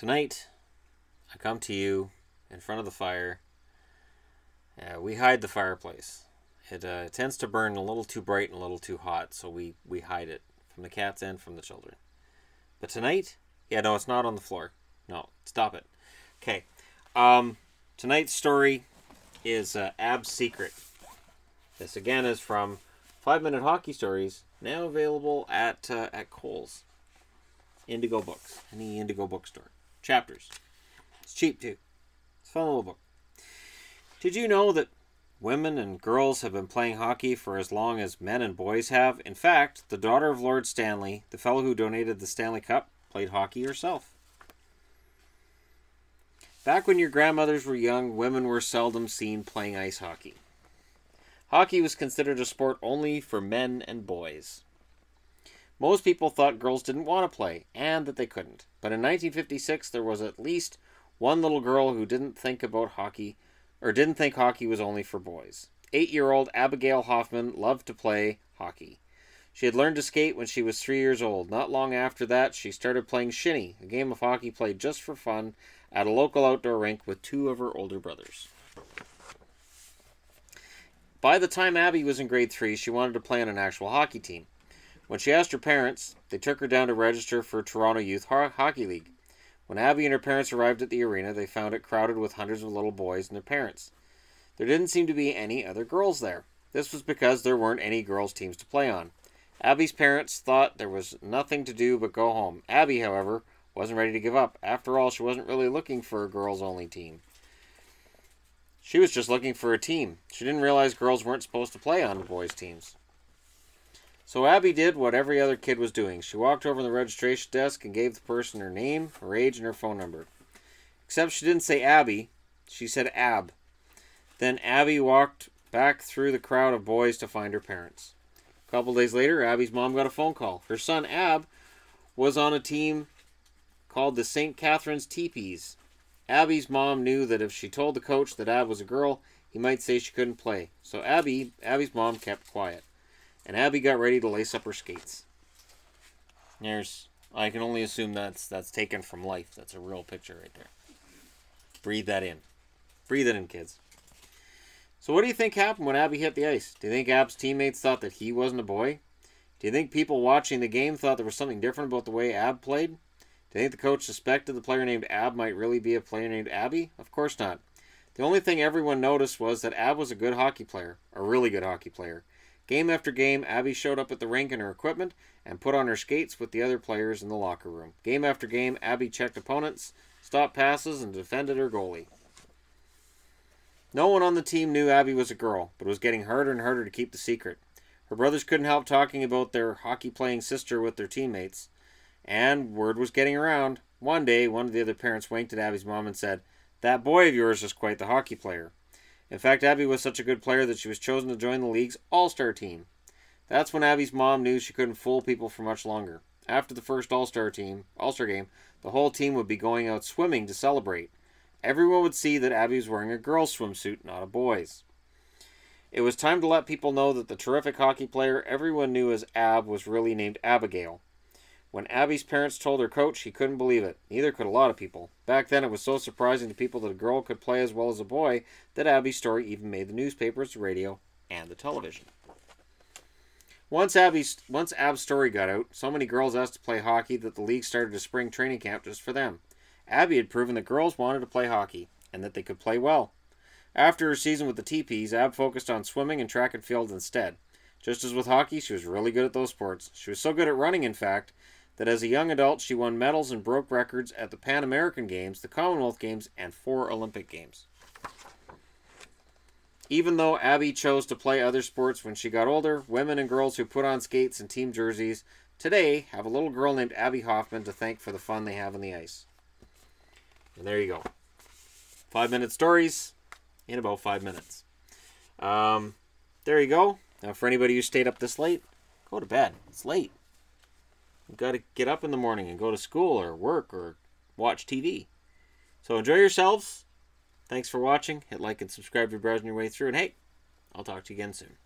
Tonight, I come to you in front of the fire. We hide the fireplace. It tends to burn a little too bright and a little too hot, so we hide it from the cats and from the children. But tonight, no, it's not on the floor. No, stop it. Okay. Tonight's story is Ab's Secret. This again is from 5-Minute Hockey Stories, now available at Kohl's. Indigo Books, any Indigo bookstore. Chapters. It's cheap too. It's a fun little book. Did you know that women and girls have been playing hockey for as long as men and boys have? In fact, the daughter of Lord Stanley, the fellow who donated the Stanley Cup, played hockey herself. Back when your grandmothers were young, women were seldom seen playing ice hockey. Hockey was considered a sport only for men and boys. Most people thought girls didn't want to play, and that they couldn't. But in 1956, there was at least one little girl who didn't think hockey was only for boys. 8-year-old Abigail Hoffman loved to play hockey. She had learned to skate when she was 3 years old. Not long after that, she started playing shinny, a game of hockey played just for fun at a local outdoor rink with 2 of her older brothers. By the time Abby was in grade 3, she wanted to play on an actual hockey team. When she asked her parents, they took her down to register for Toronto Youth Hockey League. When Abby and her parents arrived at the arena, they found it crowded with hundreds of little boys and their parents. There didn't seem to be any other girls there. This was because there weren't any girls' teams to play on. Abby's parents thought there was nothing to do but go home. Abby, however, wasn't ready to give up. After all, she wasn't really looking for a girls-only team. She was just looking for a team. She didn't realize girls weren't supposed to play on the boys' teams. So Abby did what every other kid was doing. She walked over to the registration desk and gave the person her name, her age, and her phone number. Except she didn't say Abby. She said Ab. Then Abby walked back through the crowd of boys to find her parents. A couple days later, Abby's mom got a phone call. Her son, Ab, was on a team called the St. Catharines Teepees. Abby's mom knew that if she told the coach that Ab was a girl, he might say she couldn't play. So Abby's mom kept quiet. And Abby got ready to lace up her skates. I can only assume that's taken from life. That's a real picture right there. Breathe that in. Breathe it in, kids. So what do you think happened when Abby hit the ice? Do you think Ab's teammates thought that he wasn't a boy? Do you think people watching the game thought there was something different about the way Ab played? Do you think the coach suspected the player named Ab might really be a player named Abby? Of course not. The only thing everyone noticed was that Ab was a good hockey player. A really good hockey player. Game after game, Abby showed up at the rink in her equipment and put on her skates with the other players in the locker room. Game after game, Abby checked opponents, stopped passes, and defended her goalie. No one on the team knew Abby was a girl, but it was getting harder and harder to keep the secret. Her brothers couldn't help talking about their hockey-playing sister with their teammates, and word was getting around. One day, one of the other parents winked at Abby's mom and said, "That boy of yours is quite the hockey player." In fact, Abby was such a good player that she was chosen to join the league's all-star team. That's when Abby's mom knew she couldn't fool people for much longer. After the first all-star game, the whole team would be going out swimming to celebrate. Everyone would see that Abby was wearing a girl's swimsuit, not a boy's. It was time to let people know that the terrific hockey player everyone knew as Ab was really named Abigail. When Abby's parents told her coach, he couldn't believe it. Neither could a lot of people. Back then, it was so surprising to people that a girl could play as well as a boy that Abby's story even made the newspapers, the radio, and the television. Once Ab's story got out, so many girls asked to play hockey that the league started a spring training camp just for them. Abby had proven that girls wanted to play hockey, and that they could play well. After her season with the Teepees, Ab focused on swimming and track and field instead. Just as with hockey, she was really good at those sports. She was so good at running, in fact, that as a young adult, she won medals and broke records at the Pan American Games, the Commonwealth Games, and 4 Olympic Games. Even though Abby chose to play other sports when she got older, women and girls who put on skates and team jerseys today have a little girl named Abby Hoffman to thank for the fun they have on the ice. And there you go. 5-minute stories in about 5 minutes. There you go. Now, for anybody who stayed up this late, go to bed. It's late. You've got to get up in the morning and go to school or work or watch TV. So enjoy yourselves. Thanks for watching. Hit like and subscribe if you're browsing your way through. And hey, I'll talk to you again soon.